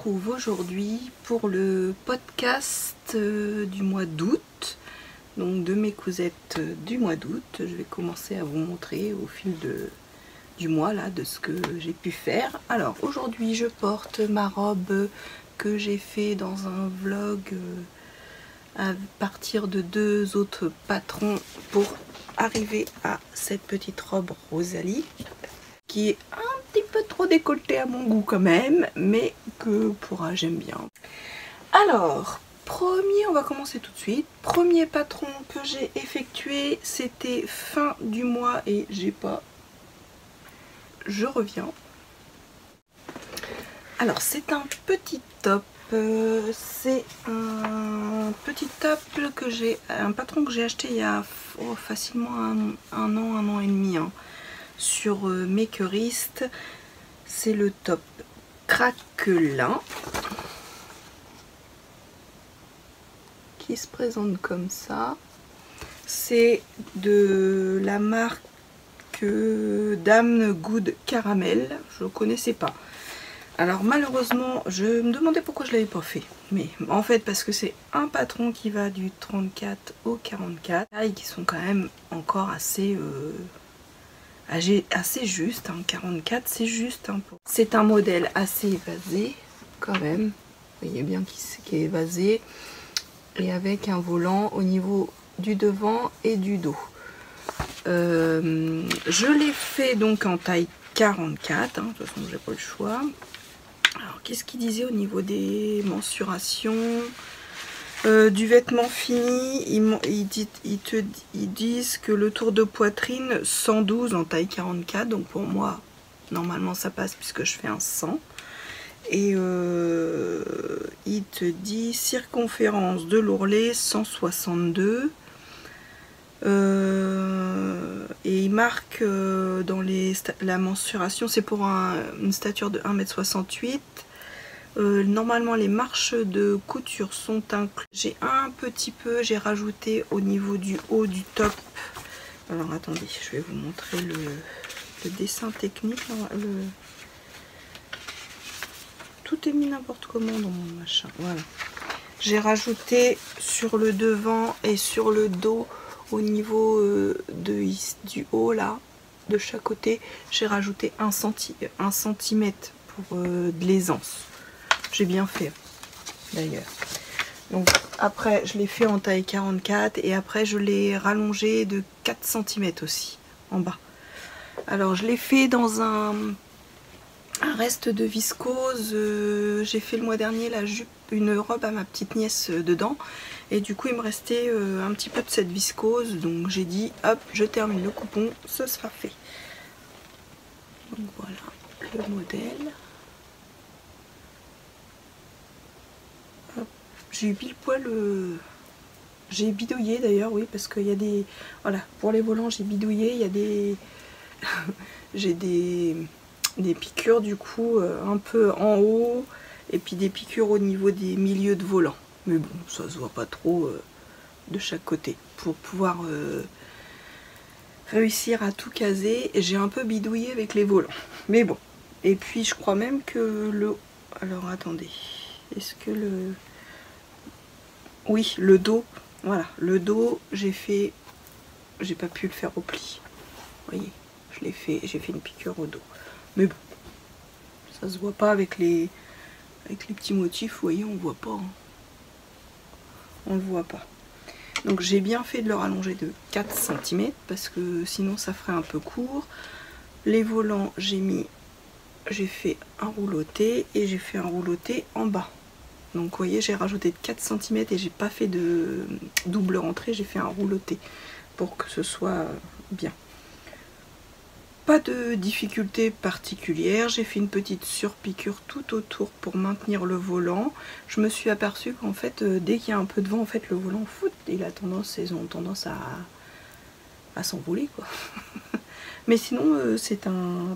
retrouve aujourd'hui pour le podcast du mois d'août, donc de mes cousettes du mois d'août. Je vais commencer à vous montrer au fil du mois là de ce que j'ai pu faire. Alors aujourd'hui je porte ma robe que j'ai fait dans un vlog à partir de 2 autres patrons pour arriver à cette petite robe Rosalie qui est un petit peu trop décolletée à mon goût quand même, mais que j'aime bien. Alors, on va commencer tout de suite. Premier patron que j'ai effectué, c'était fin du mois et j'ai pas... Je reviens. Alors, c'est un petit top. C'est un petit top que un patron que j'ai acheté il y a facilement un an et demi. Sur Makerist, c'est le top craquelin qui se présente comme ça. C'est de la marque Damn Good Caramel. Je ne connaissais pas. Alors malheureusement, je me demandais pourquoi je l'avais pas fait. Mais en fait parce que c'est un patron qui va du 34 au 44. Et qui sont quand même encore assez juste, 44 c'est juste. C'est un modèle assez évasé quand même. Vous voyez bien qu'il est évasé. Et avec un volant au niveau du devant et du dos. Je l'ai fait donc en taille 44. De toute façon j'ai pas le choix. Alors qu'est-ce qu'il disait au niveau des mensurations du vêtement fini? Ils disent que le tour de poitrine 112 en taille 44, donc pour moi normalement ça passe puisque je fais un 100. Et il te dit circonférence de l'ourlet 162. Et il marque dans la mensuration, c'est pour une stature de 1,68 m. Normalement les marches de couture sont incluses. J'ai j'ai rajouté au niveau du haut du top. Alors attendez, je vais vous montrer le dessin technique. Tout est mis n'importe comment dans mon machin. Voilà. J'ai rajouté sur le devant et sur le dos au niveau du haut là, de chaque côté, j'ai rajouté 1 cm pour de l'aisance. J'ai bien fait d'ailleurs. Donc après je l'ai fait en taille 44 et après je l'ai rallongé de 4 cm aussi en bas. Alors je l'ai fait dans un reste de viscose. J'ai fait le mois dernier une robe à ma petite nièce dedans et du coup il me restait un petit peu de cette viscose, donc j'ai dit hop, je termine le coupon, ce sera fait. Donc voilà le modèle. J'ai eu pile poil j'ai bidouillé d'ailleurs, oui, parce qu'il y a des... Voilà, pour les volants j'ai bidouillé, il y a des... j'ai des piqûres du coup un peu en haut et puis des piqûres au niveau des milieux de volant. Mais bon, ça se voit pas trop de chaque côté. Pour pouvoir réussir à tout caser, j'ai un peu bidouillé avec les volants. Mais bon. Et puis je crois même que le... Alors attendez. Est-ce que le... Oui, le dos. Voilà, le dos, j'ai pas pu le faire au pli. Vous voyez, j'ai fait une piqûre au dos. Mais bon, ça se voit pas avec les petits motifs, vous voyez, on voit pas. On le voit pas. Donc j'ai bien fait de le rallonger de 4 cm parce que sinon ça ferait un peu court. Les volants, j'ai fait un rouloté et j'ai fait un rouloté en bas. Donc vous voyez, j'ai rajouté de 4 cm et j'ai pas fait de double rentrée, j'ai fait un rouloté pour que ce soit bien. Pas de difficulté particulière, j'ai fait une petite surpiqûre tout autour pour maintenir le volant. Je me suis aperçue qu'en fait dès qu'il y a un peu de vent, en fait le volant ils ont tendance à s'envoler quoi. Mais sinon c'est un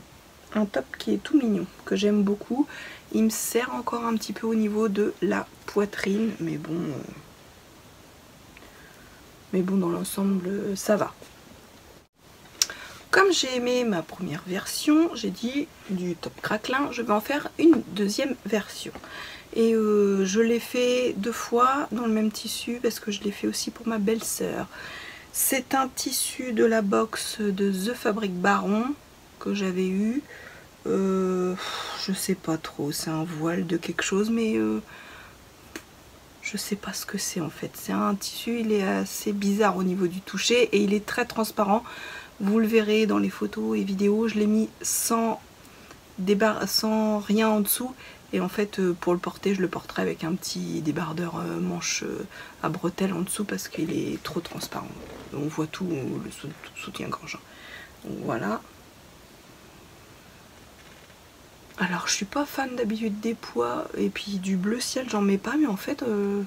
top qui est tout mignon, que j'aime beaucoup. Il me sert encore un petit peu au niveau de la poitrine, mais bon dans l'ensemble ça va. comme j'ai aimé ma première version, j'ai dit du top craquelin, je vais en faire une deuxième version. Et je l'ai fait 2 fois dans le même tissu parce que je l'ai fait aussi pour ma belle-sœur. C'est un tissu de la box de The Fabric Baron que j'avais eu. Je sais pas trop, c'est un voile de quelque chose, mais je sais pas ce que c'est en fait. C'est un tissu, il est assez bizarre au niveau du toucher et il est très transparent. Vous le verrez dans les photos et vidéos, je l'ai mis sans rien en dessous. Et en fait, pour le porter, je le porterai avec un petit débardeur manche à bretelles en dessous parce qu'il est trop transparent. On voit tout le soutien-gorge. Donc voilà. Alors, je suis pas fan d'habitude des pois et puis du bleu ciel, j'en mets pas, mais en fait, je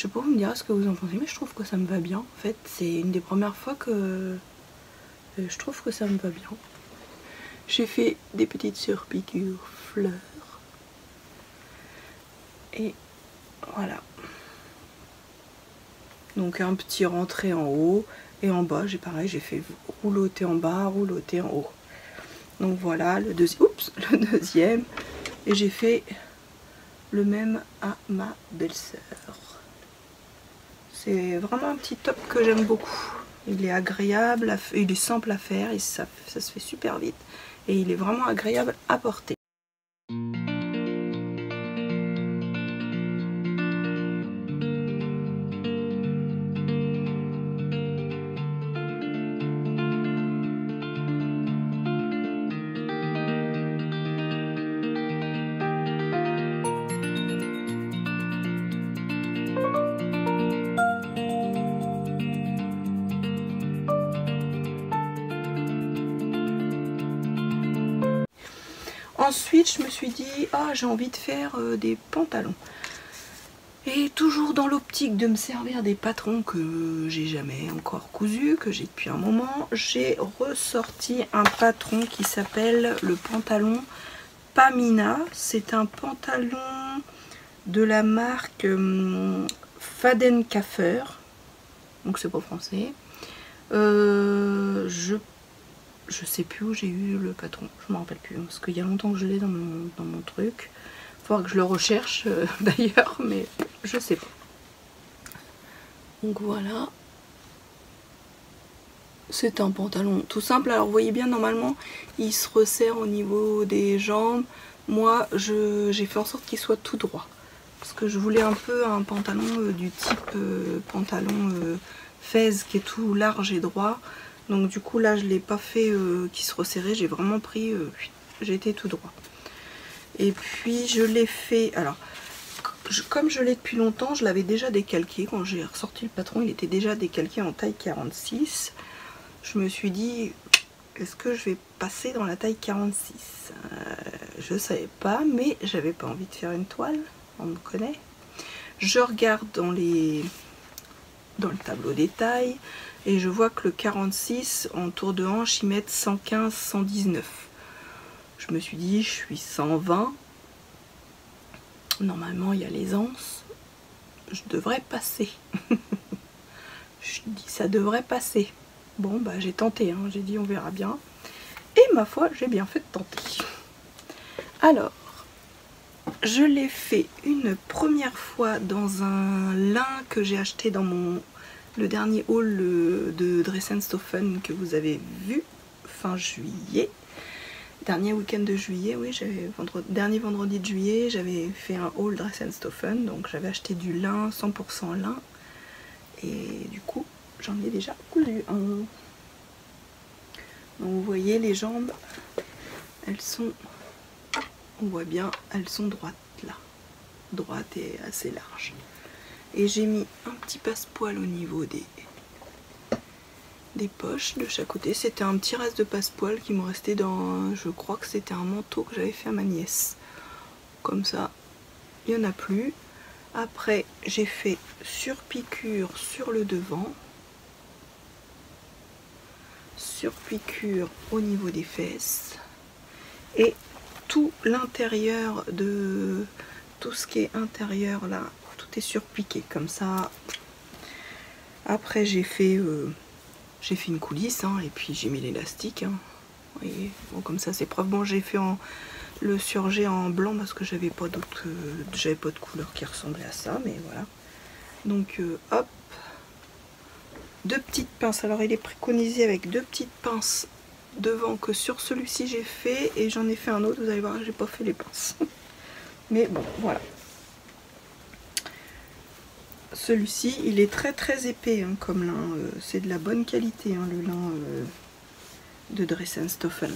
sais pas, vous me direz ce que vous en pensez, mais je trouve que ça me va bien. En fait, c'est une des premières fois que je trouve que ça me va bien. J'ai fait des petites surpiqûres fleurs. Et voilà. Donc un petit rentré en haut et en bas, j'ai pareil, j'ai fait rouloter en bas, rouloter en haut. Donc voilà, le deuxième. Et j'ai fait le même à ma belle-sœur. C'est vraiment un petit top que j'aime beaucoup. Il est agréable, il est simple à faire, et ça se fait super vite. Et il est vraiment agréable à porter. Ensuite, je me suis dit, ah, j'ai envie de faire des pantalons. Et toujours dans l'optique de me servir des patrons que j'ai jamais encore cousus, que j'ai depuis un moment, j'ai ressorti un patron qui s'appelle le pantalon Pamina. C'est un pantalon de la marque Fadenkaffer. Donc c'est pas français. Je sais plus où j'ai eu le patron, je m'en rappelle plus, parce qu'il y a longtemps que je l'ai dans mon truc. Il faudra que je le recherche d'ailleurs, mais je sais pas. Donc voilà. C'est un pantalon tout simple. Alors vous voyez bien, normalement, il se resserre au niveau des jambes. Moi, j'ai fait en sorte qu'il soit tout droit. Parce que je voulais un peu un pantalon du type pantalon fez qui est tout large et droit. Donc du coup là je l'ai pas fait qui se resserrait, j'ai vraiment pris, j'ai été tout droit. Et puis je l'ai fait, alors comme je l'ai depuis longtemps, je l'avais déjà décalqué. Quand j'ai ressorti le patron, il était déjà décalqué en taille 46. Je me suis dit, est-ce que je vais passer dans la taille 46? Je savais pas, mais j'avais pas envie de faire une toile, on me connaît. Je regarde dans le tableau des tailles et je vois que le 46 en tour de hanche ils mettent 115, 119. Je me suis dit, je suis 120, normalement il y a l'aisance, je devrais passer. Je dis ça devrait passer. Bon bah j'ai tenté, hein. J'ai dit on verra bien, et ma foi j'ai bien fait de tenter. Alors je l'ai fait une première fois dans un lin que j'ai acheté dans le dernier haul de Dressenstoffen que vous avez vu fin juillet, dernier week-end de juillet, oui, dernier vendredi de juillet, j'avais fait un haul Dressenstoffen, donc j'avais acheté du lin, 100% lin, et du coup j'en ai déjà cousu un. Donc vous voyez les jambes, elles sont, on voit bien, elles sont droites là, droite et assez large. Et j'ai mis un petit passepoil au niveau des poches de chaque côté. C'était un petit reste de passepoil qui me restait dans, je crois que c'était un manteau que j'avais fait à ma nièce. Comme ça, il n'y en a plus. Après, j'ai fait surpiqûre sur le devant, surpiqûre au niveau des fesses, et tout l'intérieur de tout ce qui est intérieur là, tout est surpiqué comme ça. Après j'ai fait j'ai fait une coulisse, hein, et puis j'ai mis l'élastique. Hein. Vous voyez, bon, comme ça c'est propre. Bon, j'ai fait le surjet en blanc parce que j'avais pas d'autre, j'avais pas de couleur qui ressemblait à ça, mais voilà. Donc hop, 2 petites pinces. Alors il est préconisé avec 2 petites pinces devant que sur celui-ci j'ai fait, et j'en ai fait un autre, vous allez voir, j'ai pas fait les pinces. Mais bon, voilà. Celui-ci, il est très très épais hein, comme lin, c'est de la bonne qualité hein, le lin de Dressenstoffen.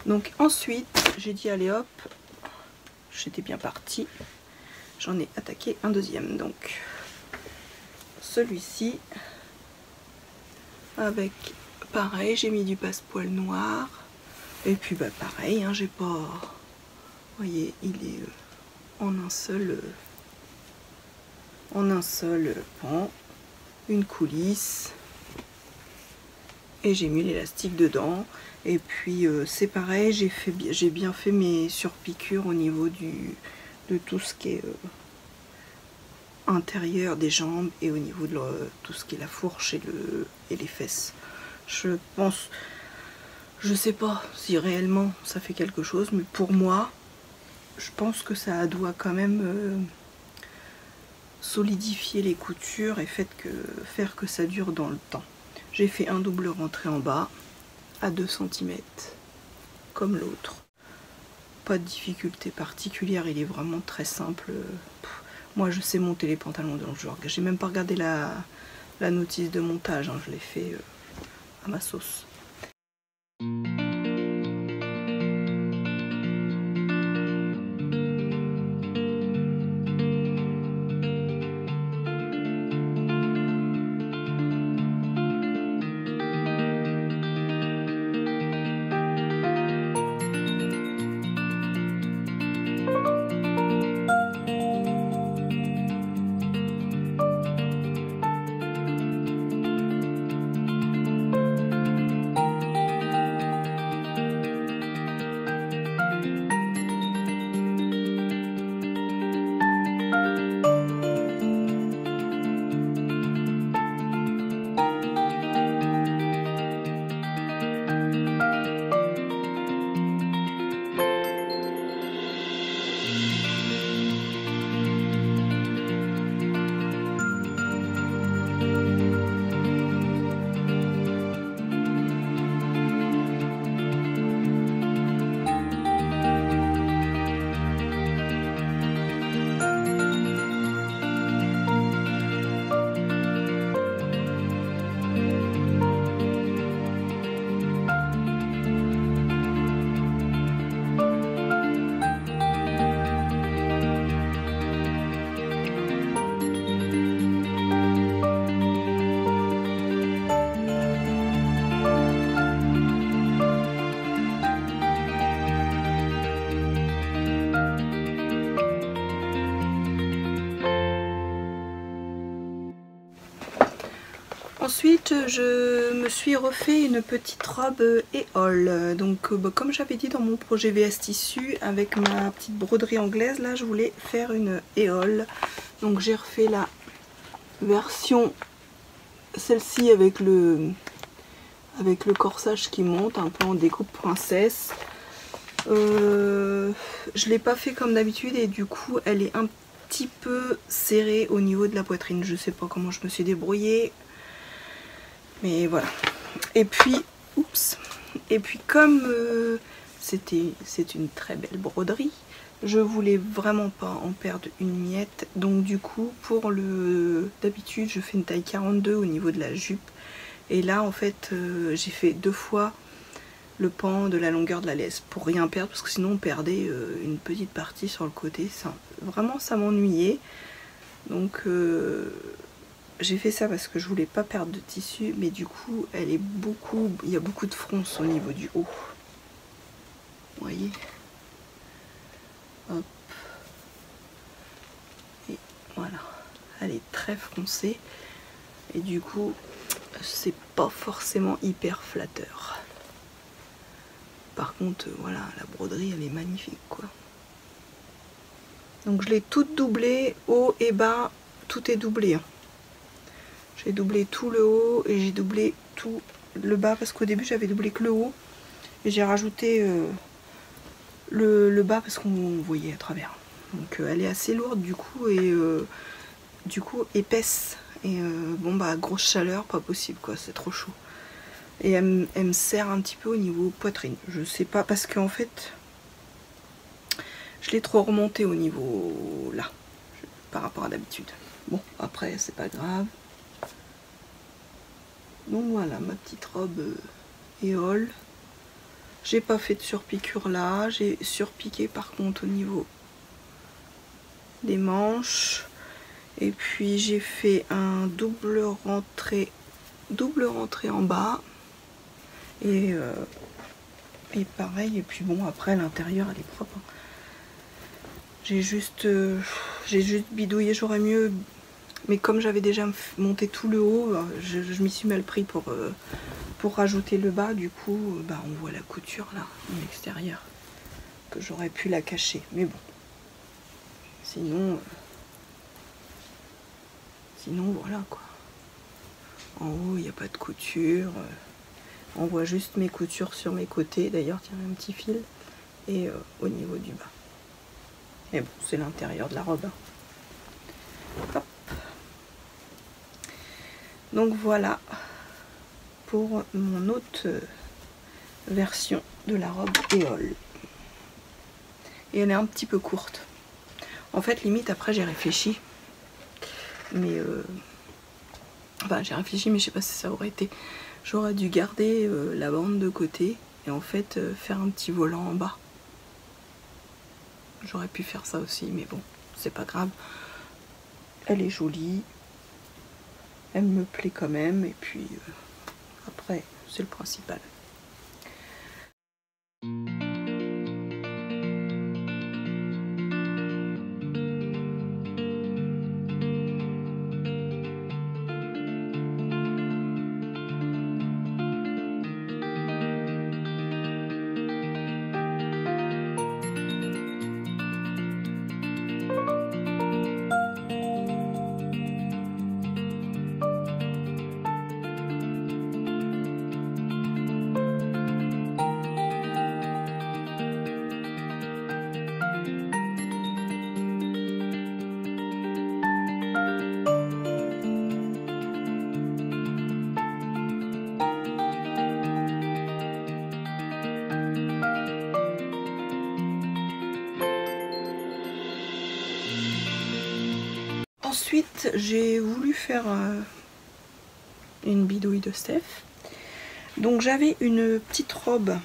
Donc ensuite, j'ai dit allez hop, j'étais bien partie, j'en ai attaqué un deuxième. Donc celui-ci, avec pareil, j'ai mis du passepoil noir, et puis bah pareil, hein, j'ai pas, vous voyez, il est en un seul pan, une coulisse, et j'ai mis l'élastique dedans. Et puis c'est pareil, j'ai bien fait mes surpiqûres au niveau de tout ce qui est intérieur des jambes, et au niveau de tout ce qui est la fourche et les fesses. Je pense, je sais pas si réellement ça fait quelque chose, mais pour moi je pense que ça doit quand même solidifier les coutures et faire que ça dure dans le temps. J'ai fait un double rentré en bas à 2 cm comme l'autre. Pas de difficulté particulière, il est vraiment très simple. Moi je sais monter les pantalons, donc j'ai même pas regardé la notice de montage, hein, je l'ai fait à ma sauce. Ensuite, je me suis refait une petite robe éole. Donc, comme j'avais dit dans mon projet VS Tissu, avec ma petite broderie anglaise, là, je voulais faire une éole. Donc, j'ai refait la version, celle-ci avec le corsage qui monte, un peu en découpe princesse. Je l'ai pas fait comme d'habitude et du coup, elle est un petit peu serrée au niveau de la poitrine. Je sais pas comment je me suis débrouillée. Mais voilà. Et puis, oups. Et puis comme c'est une très belle broderie, je voulais vraiment pas en perdre une miette. Donc du coup, d'habitude, je fais une taille 42 au niveau de la jupe. Et là, en fait, j'ai fait 2 fois le pan de la longueur de la laisse pour rien perdre, parce que sinon on perdait une petite partie sur le côté. Vraiment, ça m'ennuyait. Donc j'ai fait ça parce que je voulais pas perdre de tissu, mais du coup il y a beaucoup de fronce au niveau du haut. Vous voyez, hop, et voilà, elle est très froncée et du coup c'est pas forcément hyper flatteur. Par contre voilà, la broderie elle est magnifique quoi. Donc je l'ai toute doublée, haut et bas, tout est doublé hein. J'ai doublé tout le haut et j'ai doublé tout le bas parce qu'au début j'avais doublé que le haut et j'ai rajouté le bas parce qu'on voyait à travers. Donc elle est assez lourde du coup et du coup épaisse et bon bah grosse chaleur, pas possible quoi, c'est trop chaud. Et elle me serre un petit peu au niveau poitrine, je sais pas parce qu'en fait je l'ai trop remonté au niveau là par rapport à d'habitude. Bon après c'est pas grave. Donc voilà ma petite robe éole. J'ai pas fait de surpiqûre là, j'ai surpiqué par contre au niveau des manches. Et puis j'ai fait un double rentrée en bas. Et pareil, et puis bon après l'intérieur elle est propre. Hein. J'ai juste bidouillé, j'aurais mieux. Mais comme j'avais déjà monté tout le haut, je m'y suis mal pris pour rajouter le bas, du coup bah, on voit la couture là, en extérieur, que j'aurais pu la cacher, mais bon. Sinon voilà quoi. En haut il n'y a pas de couture, on voit juste mes coutures sur mes côtés, d'ailleurs tiens un petit fil, et au niveau du bas. Et bon c'est l'intérieur de la robe. Hop. Donc voilà pour mon autre version de la robe éole. Et elle est un petit peu courte. En fait limite après j'ai réfléchi. Mais enfin j'ai réfléchi mais je sais pas si ça aurait été. J'aurais dû garder la bande de côté et en fait faire un petit volant en bas. J'aurais pu faire ça aussi mais bon c'est pas grave. Elle est jolie. Elle me plaît quand même et puis après c'est le principal. Ensuite, j'ai voulu faire une bidouille de Steph. Donc j'avais une petite robe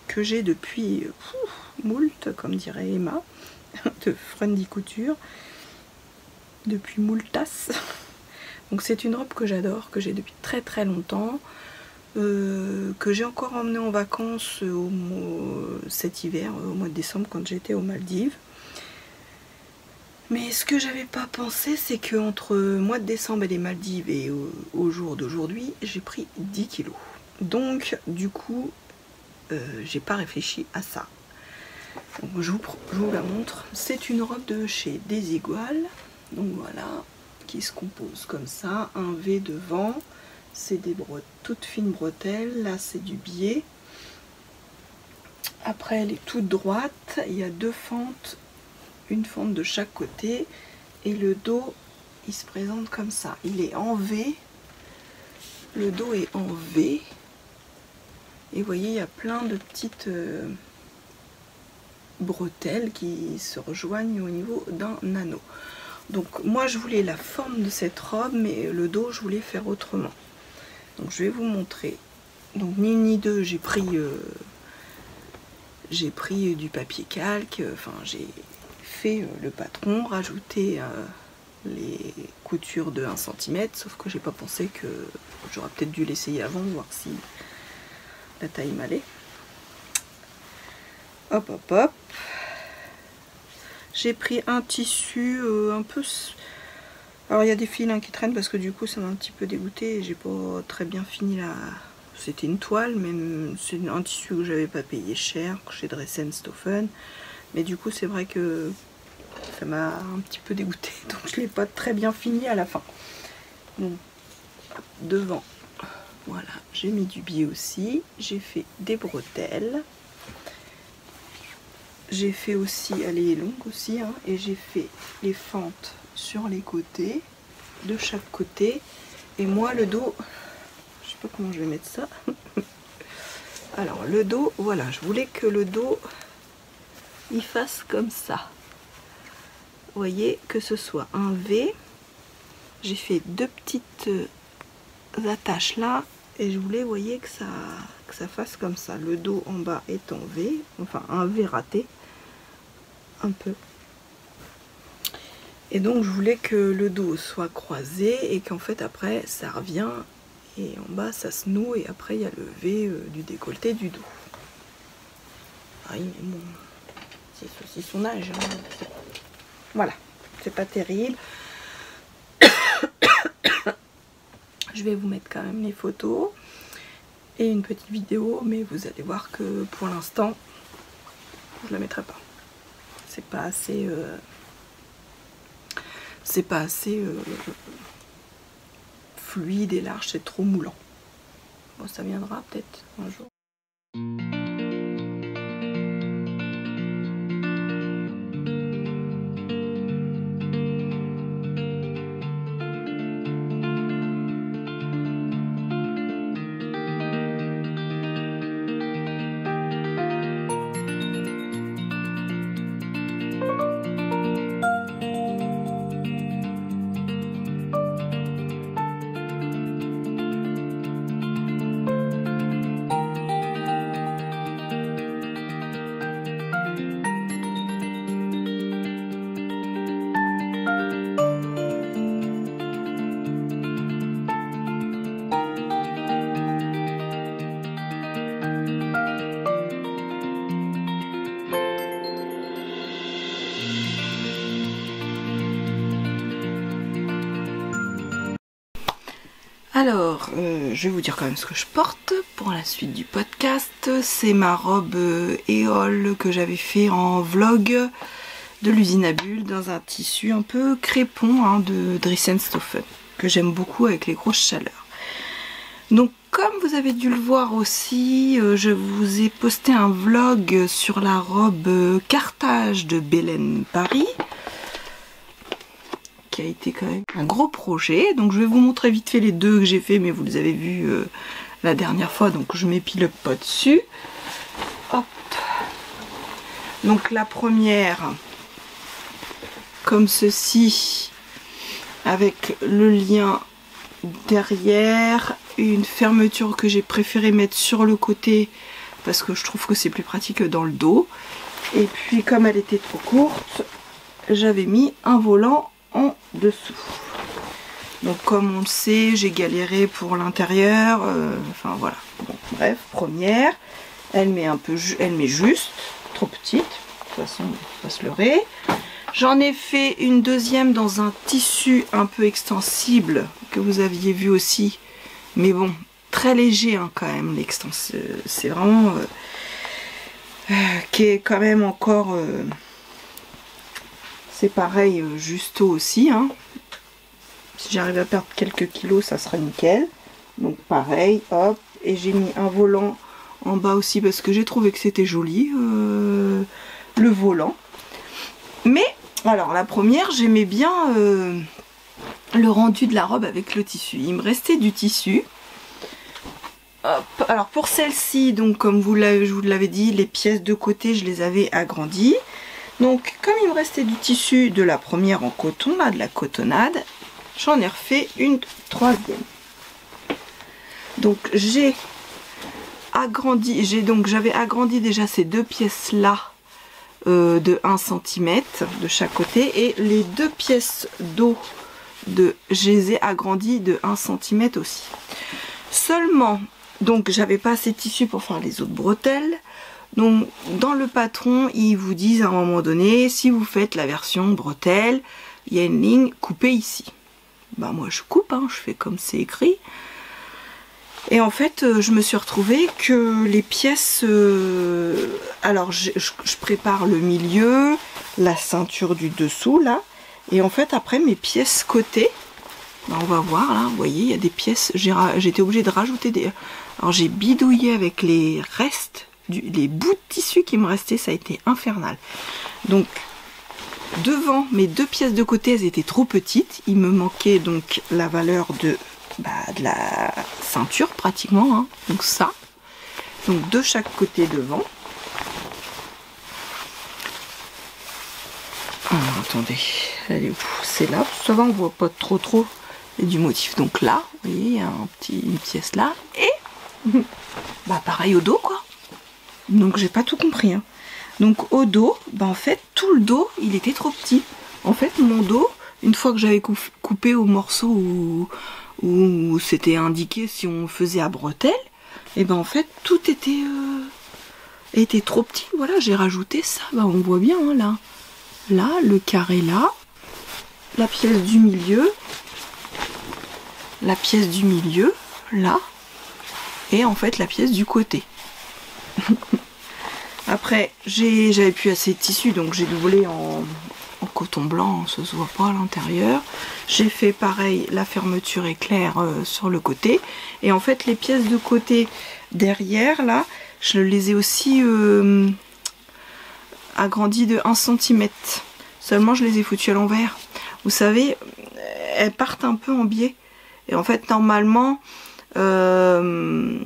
que j'ai depuis moult, comme dirait Emma, de Friendly Couture, depuis moultas. Donc c'est une robe que j'adore, que j'ai depuis très très longtemps, que j'ai encore emmenée en vacances cet hiver, au mois de décembre quand j'étais aux Maldives. Mais ce que j'avais pas pensé, c'est qu'entre mois de décembre et les Maldives et au jour d'aujourd'hui, j'ai pris 10 kilos. Donc du coup, j'ai pas réfléchi à ça. Donc, je vous la montre. C'est une robe de chez Desigual. Donc voilà, qui se compose comme ça. Un V devant. C'est des toutes fines bretelles. Là, c'est du biais. Après, elle est toute droite. Il y a deux fentes. Une fente de chaque côté. Et le dos, il se présente comme ça. Il est en V. Le dos est en V. Et vous voyez, il y a plein de petites bretelles qui se rejoignent au niveau d'un anneau. Donc moi je voulais la forme de cette robe, mais le dos je voulais faire autrement. Donc je vais vous montrer. Donc ni une ni deux, j'ai pris du papier calque. Enfin j'ai fait le patron, rajouté les coutures de 1 cm, sauf que j'ai pas pensé que j'aurais peut-être dû l'essayer avant, voir si la taille m'allait. Hop hop hop. J'ai pris un tissu un peu... Alors il y a des fils qui traînent parce que du coup ça m'a un petit peu dégoûté et j'ai pas très bien fini la... C'était une toile, mais c'est un tissu que j'avais pas payé cher, chez Dressenstoffen. Mais du coup c'est vrai que ça m'a un petit peu dégoûté, donc je l'ai pas très bien fini à la fin. Donc devant. Voilà, j'ai mis du biais aussi. J'ai fait des bretelles. J'ai fait aussi, elle est longue aussi, hein, et j'ai fait les fentes sur les côtés, de chaque côté. Et moi, le dos, je sais pas comment je vais mettre ça. Alors, le dos, voilà, je voulais que le dos, il fasse comme ça. Vous voyez, que ce soit un V. J'ai fait deux petites attaches là, et je voulais, vous voyez, que ça fasse comme ça. Le dos en bas est en V, enfin un V raté. Un peu, et donc je voulais que le dos soit croisé et qu'en fait après ça revient et en bas ça se noue et après il y a le V du décolleté du dos. Ah oui, mais bon, c'est aussi son âge, hein. Voilà, c'est pas terrible. Je vais vous mettre quand même les photos et une petite vidéo, mais vous allez voir que pour l'instant je la mettrai pas. C'est pas assez fluide et large, c'est trop moulant. Bon, ça viendra peut-être un jour. Alors, je vais vous dire quand même ce que je porte pour la suite du podcast. C'est ma robe éole que j'avais fait en vlog de l'usine à bulles dans un tissu un peu crépon, hein, de Dressenstoffen, que j'aime beaucoup avec les grosses chaleurs. Donc comme vous avez dû le voir aussi, je vous ai posté un vlog sur la robe Carthage de Belen Paris, qui a été quand même un gros projet. Donc je vais vous montrer vite fait les deux que j'ai fait, mais vous les avez vus la dernière fois, donc je m'épile pas dessus. Hop. Donc la première, comme ceci, avec le lien derrière, une fermeture que j'ai préféré mettre sur le côté parce que je trouve que c'est plus pratique dans le dos. Et puis comme elle était trop courte, j'avais mis un volant en dessous. Donc comme on le sait, j'ai galéré pour l'intérieur, enfin voilà. Bon, bref, première, elle met juste, trop petite, de toute façon, on va se leurrer. J'en ai fait une deuxième dans un tissu un peu extensible que vous aviez vu aussi, mais bon, très léger hein, quand même l'extension. C'est vraiment qui est quand même encore. C'est pareil, justo aussi. Hein. Si j'arrive à perdre quelques kilos, ça sera nickel. Donc pareil, hop. Et j'ai mis un volant en bas aussi parce que j'ai trouvé que c'était joli, le volant. Mais, alors la première, j'aimais bien le rendu de la robe avec le tissu. Il me restait du tissu. Hop. Alors pour celle-ci, donc comme je vous l'avais dit, les pièces de côté, je les avais agrandies. Donc comme il me restait du tissu de la première en coton, là, de la cotonnade, j'en ai refait une troisième. Donc j'avais agrandi déjà ces deux pièces là de 1 cm de chaque côté, et les deux pièces d'eau je les ai agrandies de 1 cm aussi. Seulement, donc j'avais pas assez de tissu pour faire les autres bretelles. Donc dans le patron, ils vous disent à un moment donné, si vous faites la version bretelle, il y a une ligne coupée ici. Bah moi je coupe, hein, je fais comme c'est écrit. Et en fait, je me suis retrouvée que les pièces... alors je prépare le milieu, la ceinture du dessous là. Et en fait après mes pièces côté, Ben, on va voir là, vous voyez, il y a des pièces, j'étais obligée de rajouter des... Alors j'ai bidouillé avec les restes, les bouts de tissu qui me restaient, ça a été infernal. Donc devant, mes 2 pièces de côté, elles étaient trop petites, il me manquait donc la valeur de la ceinture pratiquement, hein. Donc ça, donc de chaque côté devant. Alors, attendez, elle est où? C'est là, ça va, on voit pas trop du motif. Donc là, vous voyez, il y a une pièce là, et bah pareil au dos quoi. Donc j'ai pas tout compris, hein. Donc au dos, bah en fait tout le dos il était trop petit. En fait mon dos, une fois que j'avais coupé au morceau où c'était indiqué si on faisait à bretelles, et ben en fait tout était trop petit. Voilà, j'ai rajouté ça, bah on voit bien hein, là. Là, le carré là, la pièce du milieu, là, et en fait la pièce du côté. Après, j'avais plus assez de tissu, donc j'ai doublé en coton blanc, ça se voit pas à l'intérieur. J'ai fait pareil, la fermeture éclair sur le côté. Et en fait, les pièces de côté derrière, là, je les ai aussi agrandies de 1 cm. Seulement, je les ai foutues à l'envers. Vous savez, elles partent un peu en biais. Et en fait, normalement... non,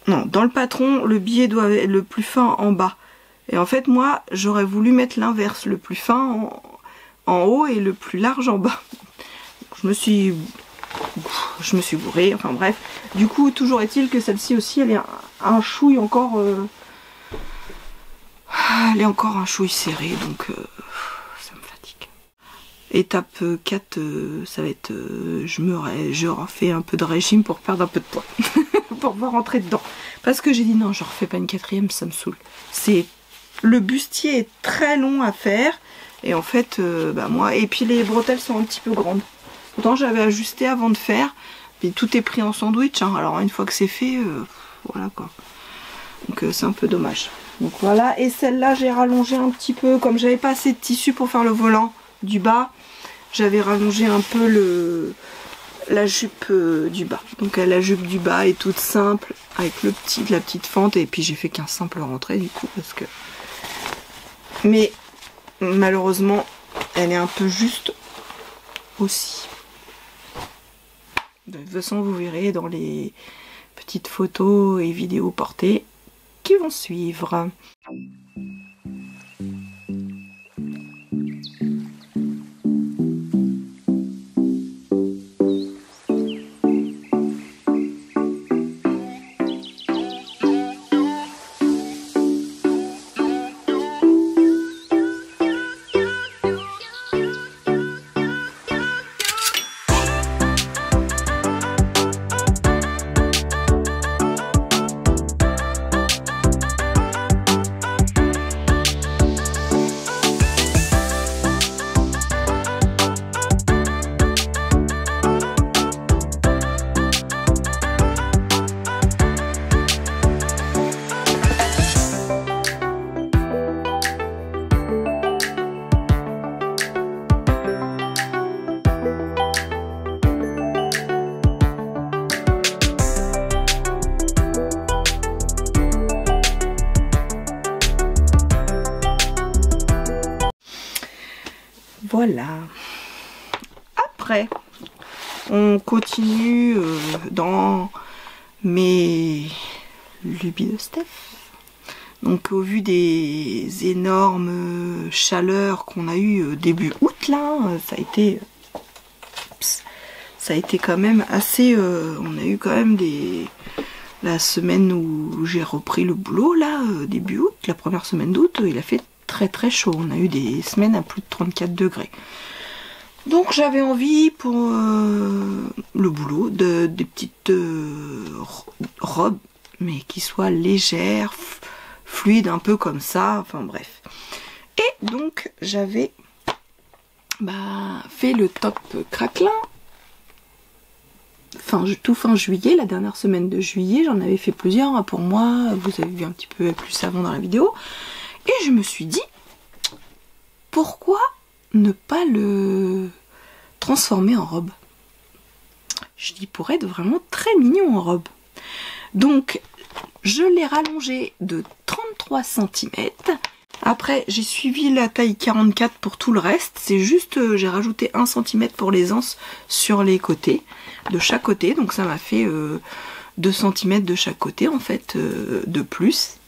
dans le patron, le biais doit être le plus fin en bas. Et en fait, moi, j'aurais voulu mettre l'inverse, le plus fin en haut et le plus large en bas. Je me suis bourrée, enfin bref. Du coup, toujours est-il que celle-ci aussi, elle est un chouille encore... elle est encore un chouille serré, donc ça me fatigue. Étape 4, ça va être... je refais un peu de régime pour perdre un peu de poids. Pour pouvoir rentrer dedans. Parce que j'ai dit non, je refais pas une 4e, ça me saoule. Le bustier est très long à faire. Et en fait, bah moi... Et puis les bretelles sont un petit peu grandes. Pourtant, j'avais ajusté avant de faire. Mais tout est pris en sandwich. Hein. Alors, une fois que c'est fait, voilà quoi. Donc, c'est un peu dommage. Donc voilà. Et celle-là, j'ai rallongé un petit peu. Comme j'avais pas assez de tissu pour faire le volant du bas, j'avais rallongé un peu la jupe du bas. Donc la jupe du bas est toute simple avec la petite fente, et puis j'ai fait qu'un simple rentrée du coup parce que... Mais malheureusement elle est un peu juste aussi. De toute façon vous verrez dans les petites photos et vidéos portées qui vont suivre. Voilà. Après, on continue dans mes lubies de Steph. Donc au vu des énormes chaleurs qu'on a eu début août là, ça a été quand même assez... on a eu quand même la semaine où j'ai repris le boulot là, début août, la première semaine d'août, il a fait très chaud. On a eu des semaines à plus de 34 degrés. Donc j'avais envie pour le boulot des petites robes, mais qui soient légères, fluides, un peu comme ça, enfin bref. Et donc j'avais fait le top craquelin tout fin juillet, la dernière semaine de juillet. J'en avais fait plusieurs pour moi, vous avez vu un petit peu plus avant dans la vidéo. Et je me suis dit, pourquoi ne pas le transformer en robe. Je dis pour être vraiment très mignon en robe. Donc je l'ai rallongé de 33 cm. Après j'ai suivi la taille 44 pour tout le reste. C'est juste j'ai rajouté 1 cm pour les anses sur les côtés, de chaque côté. Donc ça m'a fait 2 cm de chaque côté en fait de plus.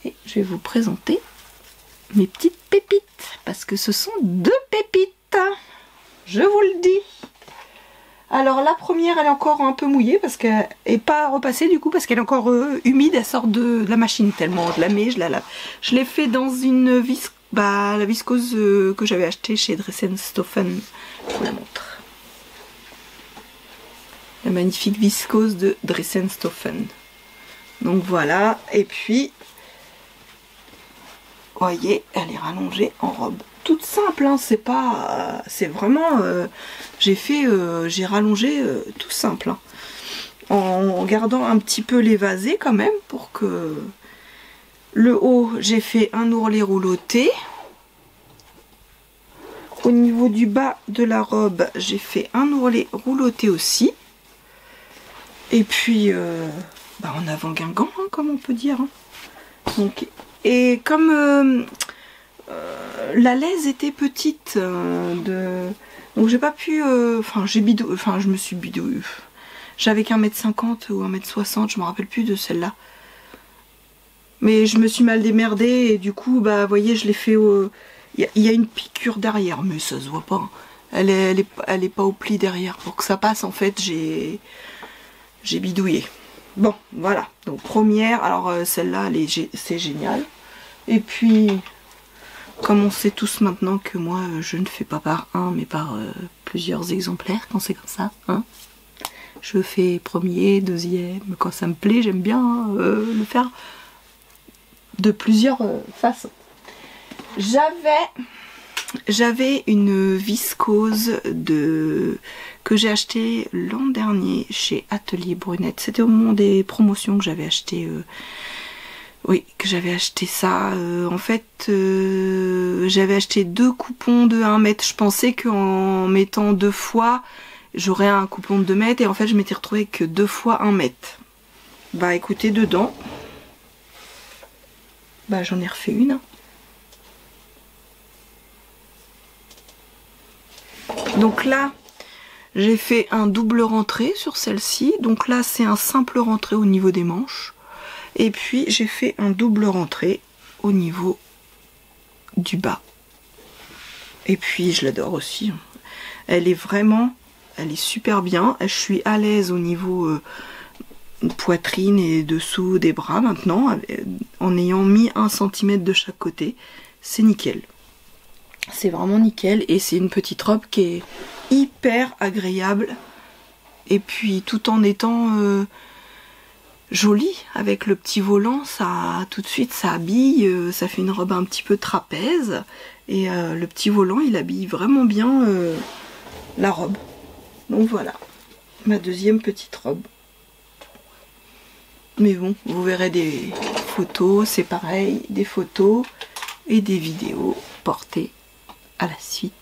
Et je vais vous présenter mes petites pépites. Parce que ce sont 2 pépites. Je vous le dis. Alors la première elle est encore un peu mouillée parce qu'elle n'est pas repassée du coup parce qu'elle est encore humide, elle sort de la machine tellement je la mets, je la lave. Je l'ai fait dans une la viscose que j'avais achetée chez Dress & Stophen. Je vous la montre. La magnifique viscose de Dress & Stophen. Donc voilà, et puis vous voyez, elle est rallongée en robe. Toute simple, hein, c'est pas... c'est vraiment... j'ai rallongé tout simple. Hein, en gardant un petit peu l'évasé quand même pour que... Le haut, j'ai fait un ourlet rouloté. Au niveau du bas de la robe, j'ai fait un ourlet rouloté aussi. Et puis, en avant Guingamp, hein, comme on peut dire. Hein. Donc, et comme... la laise était petite donc j'ai pas pu je me suis bidouillée. J'avais qu'un 1m50 ou 1m60, je me rappelle plus de celle-là, mais je me suis mal démerdée et du coup vous voyez je l'ai fait il y a une piqûre derrière mais ça se voit pas, elle est pas au pli derrière. Pour que ça passe en fait j'ai bidouillé. Bon voilà, donc première, alors celle-là c'est génial. Et puis comme on sait tous maintenant que moi je ne fais pas par un mais par plusieurs exemplaires quand c'est comme ça, hein. Je fais premier, deuxième, quand ça me plaît j'aime bien le faire de plusieurs façons. J'avais une viscose que j'ai acheté l'an dernier chez Atelier Brunette. C'était au moment des promotions que j'avais acheté oui, que j'avais acheté ça. En fait, j'avais acheté 2 coupons de 1 mètre. Je pensais qu'en mettant 2 fois, j'aurais un coupon de 2 mètres. Et en fait, je m'étais retrouvée que 2 fois 1 mètre. Bah écoutez, dedans, j'en ai refait une. Donc là, j'ai fait un double rentré sur celle-ci. Donc là, c'est un simple rentré au niveau des manches. Et puis j'ai fait un double rentré au niveau du bas. Et puis je l'adore aussi. Elle est super bien. Je suis à l'aise au niveau poitrine et dessous des bras maintenant. En ayant mis 1 cm de chaque côté. C'est nickel. C'est vraiment nickel. Et c'est une petite robe qui est hyper agréable. Et puis tout en étant... jolie avec le petit volant, ça tout de suite ça habille, ça fait une robe un petit peu trapèze et le petit volant il habille vraiment bien la robe. Donc voilà, ma deuxième petite robe. Mais bon, vous verrez des photos, c'est pareil, des photos et des vidéos portées à la suite.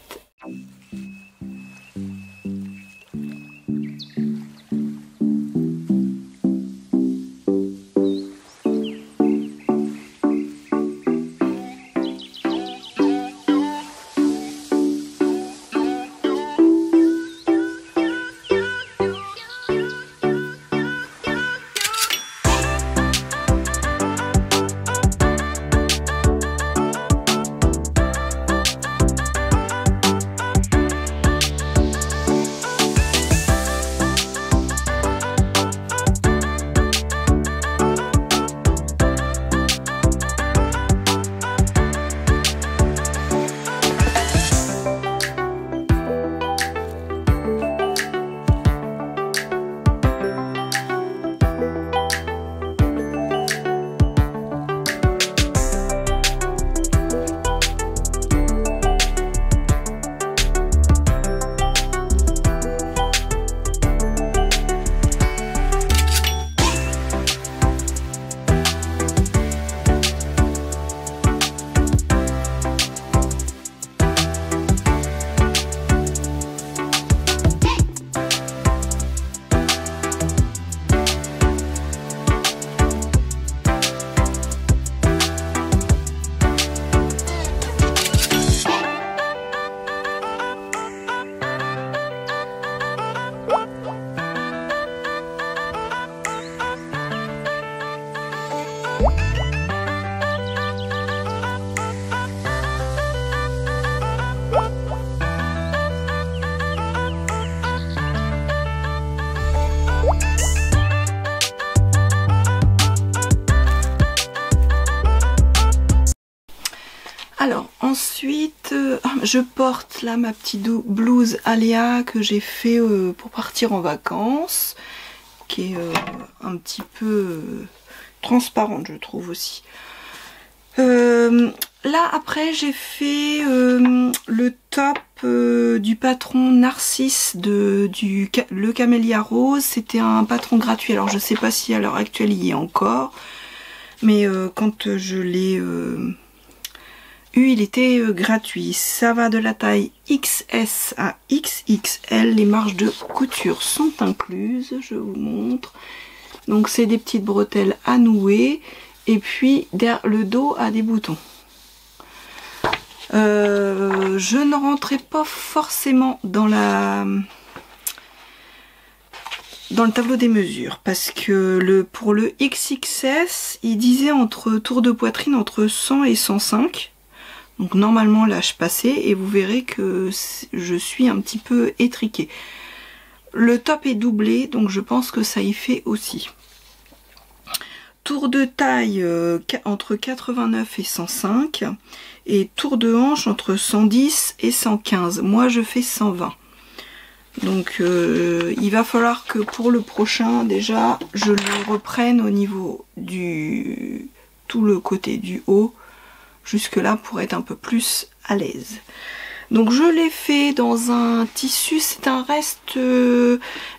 je porte là ma petite blouse Aléa que j'ai fait pour partir en vacances, qui est un petit peu transparente, je trouve aussi. Là après j'ai fait le top du patron Narcisse le Camélia Rose. C'était un patron gratuit, alors je sais pas si à l'heure actuelle il y est encore, mais quand je l'ai eu il était gratuit. Ça va de la taille XS à XXL, les marges de couture sont incluses, je vous montre. Donc c'est des petites bretelles à nouer. Et puis derrière le dos a des boutons. Je ne rentrais pas forcément dans le tableau des mesures parce que pour le XXS, il disait entre tour de poitrine entre 100 et 105. Donc normalement là je passais et vous verrez que je suis un petit peu étriquée. Le top est doublé, donc je pense que ça y fait aussi. Tour de taille entre 89 et 105 et tour de hanche entre 110 et 115. Moi je fais 120. Donc il va falloir que pour le prochain déjà je le reprenne au niveau du tout le côté du haut jusque là pour être un peu plus à l'aise. Donc je l'ai fait dans un tissu, c'est un reste,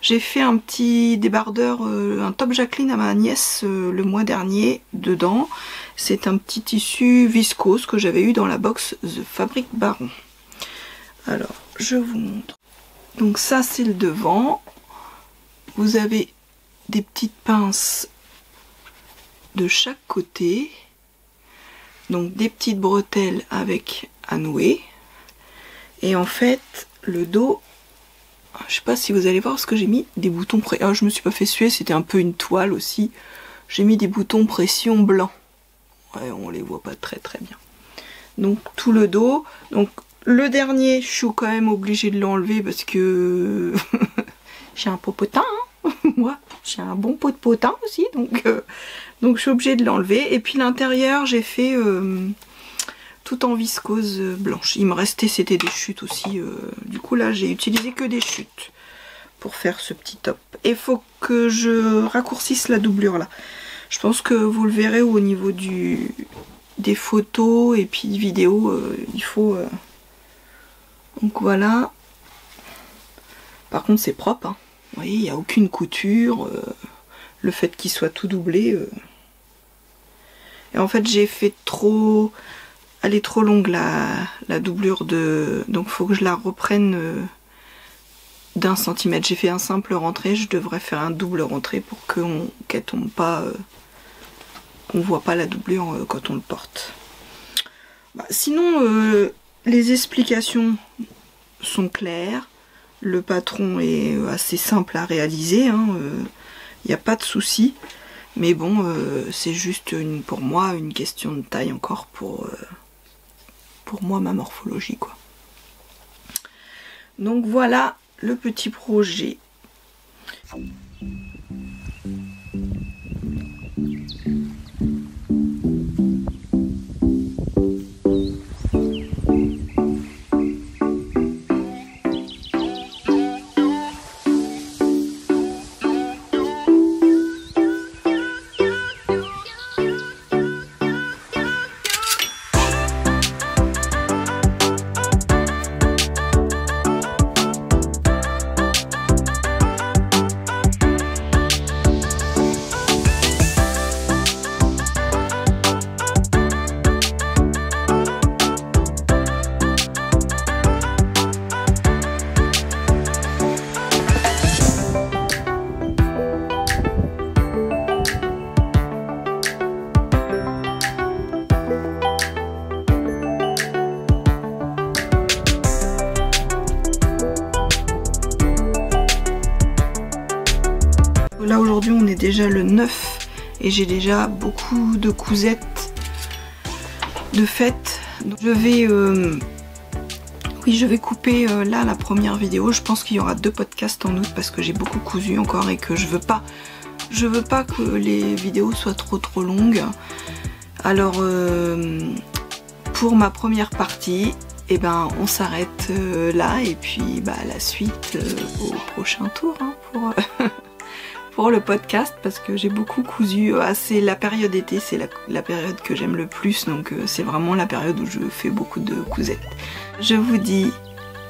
j'ai fait un petit débardeur, un top Jacqueline à ma nièce le mois dernier dedans. C'est un petit tissu viscose que j'avais eu dans la box The Fabric Baron. Alors je vous montre. Donc ça c'est le devant. Vous avez des petites pinces de chaque côté. Donc des petites bretelles avec à nouer. Et en fait, le dos, je sais pas si vous allez voir parce que j'ai mis des boutons pression. Ah, je me suis pas fait suer, c'était un peu une toile aussi. J'ai mis des boutons pression blancs. Ouais, on les voit pas très bien. Donc tout le dos. Donc le dernier, je suis quand même obligée de l'enlever parce que j'ai un popotin. Hein. Moi, j'ai un bon pot de potin aussi, donc je suis obligée de l'enlever. Et puis l'intérieur, j'ai fait tout en viscose blanche. Il me restait, c'était des chutes aussi. Du coup là j'ai utilisé que des chutes pour faire ce petit top. Et il faut que je raccourcisse la doublure là. Je pense que vous le verrez au niveau des photos et puis vidéos. Il faut... Donc voilà. Par contre c'est propre. Hein. Vous voyez, il n'y a aucune couture. Le fait qu'il soit tout doublé. Et en fait j'ai fait trop... Elle est trop longue la doublure de... Donc il faut que je la reprenne d'1 centimètre. J'ai fait un simple rentré, je devrais faire un double rentré pour qu'elle tombe pas... qu'on voit pas la doublure quand on le porte. Bah, sinon, les explications sont claires. Le patron est assez simple à réaliser. Il n'y a pas de souci. Mais bon, c'est juste pour moi une question de taille encore pour moi ma morphologie quoi. Donc voilà le petit projet. Là aujourd'hui on est déjà le 9 et j'ai déjà beaucoup de cousettes de fête. Donc je vais oui, je vais couper là la première vidéo. Je pense qu'il y aura 2 podcasts en août parce que j'ai beaucoup cousu encore et que je veux pas que les vidéos soient trop longues. Alors pour ma première partie, et ben on s'arrête là et puis bah la suite au prochain tour hein, pour le podcast, parce que j'ai beaucoup cousu. C'est la période été, c'est la période que j'aime le plus, donc c'est vraiment la période où je fais beaucoup de cousettes. Je vous dis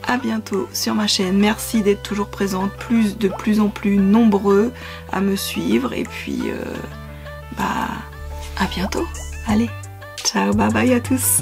à bientôt sur ma chaîne, merci d'être toujours présente, de plus en plus nombreux à me suivre, et puis bah à bientôt, allez, ciao, bye bye à tous.